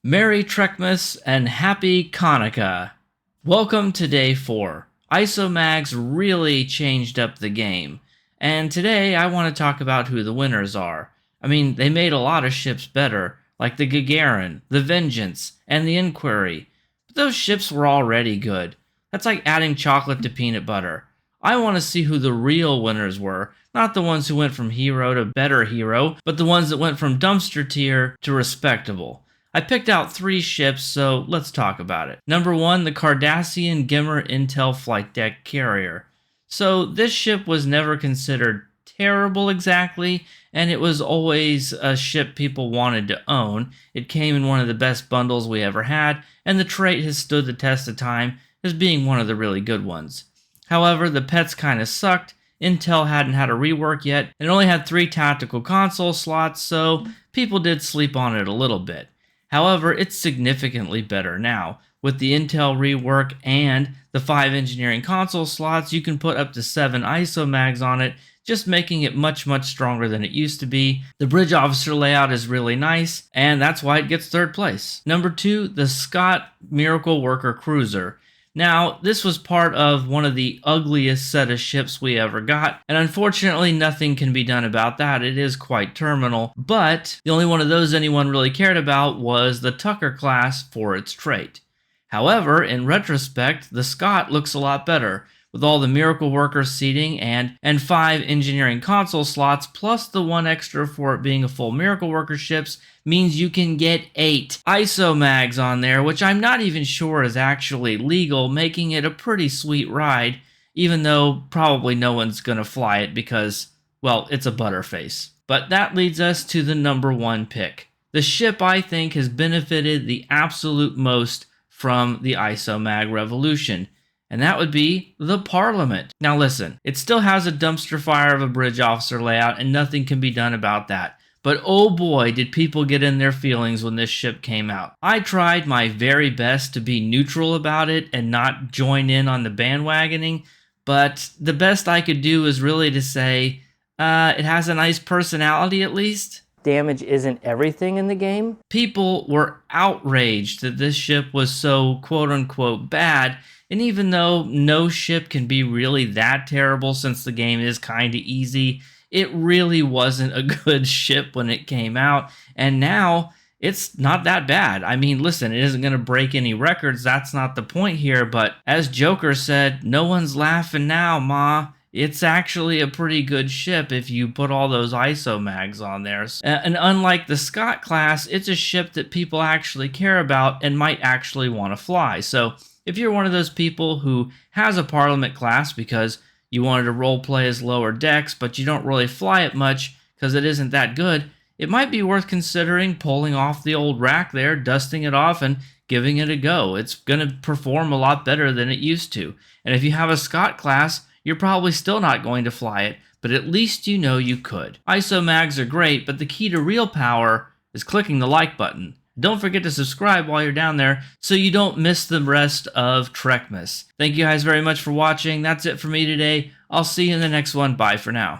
Merry Trekmas and Happy Hanukkah. Welcome to day 4. Isomags really changed up the game. And today I want to talk about who the winners are. I mean, they made a lot of ships better, like the Gagarin, the Vengeance, and the Inquiry. But those ships were already good. That's like adding chocolate to peanut butter. I want to see who the real winners were, not the ones who went from hero to better hero, but the ones that went from dumpster tier to respectable. I picked out 3 ships, so let's talk about it. Number 1, the Cardassian Gimmer Intel Flight Deck Carrier. So this ship was never considered terrible exactly, and it was always a ship people wanted to own. It came in one of the best bundles we ever had, and the trait has stood the test of time as being one of the really good ones. However, the pets kinda sucked. Intel hadn't had a rework yet, and it only had 3 tactical console slots, so people did sleep on it a little bit. However, it's significantly better now. With the Intel rework and the 5 engineering console slots, you can put up to 7 Isomags on it, just making it much stronger than it used to be. The bridge officer layout is really nice, and that's why it gets 3rd place. Number 2, the Scott Miracle Worker Cruiser. Now, this was part of one of the ugliest set of ships we ever got, and unfortunately nothing can be done about that. It is quite terminal, but the only one of those anyone really cared about was the Tucker class for its trait. However, in retrospect, the Scott looks a lot better, with all the Miracle Worker seating and 5 engineering console slots, plus the 1 extra for it being a full Miracle Worker ships, means you can get 8 Isomags on there, which I'm not even sure is actually legal, making it a pretty sweet ride, even though probably no one's gonna fly it because, well, it's a butterface. But that leads us to the number 1 pick. The ship I think has benefited the absolute most from the Isomag revolution, and that would be the Parliament. Now listen, it still has a dumpster fire of a bridge officer layout and nothing can be done about that. But oh boy, did people get in their feelings when this ship came out. I tried my very best to be neutral about it and not join in on the bandwagoning, but the best I could do is really to say, it has a nice personality at least. Damage isn't everything in the game. People were outraged that this ship was so quote-unquote bad, and even though no ship can be really that terrible since the game is kinda easy, it really wasn't a good ship when it came out, and now it's not that bad. I mean, listen, it isn't going to break any records, that's not the point here, but as Joker said, no one's laughing now, ma. It's actually a pretty good ship if you put all those Isomags on there. And unlike the Scott class, it's a ship that people actually care about and might actually want to fly. So if you're one of those people who has a Parliament class because you wanted to roleplay as lower decks, but you don't really fly it much because it isn't that good, it might be worth considering pulling off the old rack there, dusting it off, and giving it a go. It's going to perform a lot better than it used to. And if you have a Scott class, you're probably still not going to fly it, but at least you know you could. Isomags are great, but the key to real power is clicking the like button. Don't forget to subscribe while you're down there so you don't miss the rest of Trekmas. Thank you guys very much for watching. That's it for me today. I'll see you in the next one. Bye for now.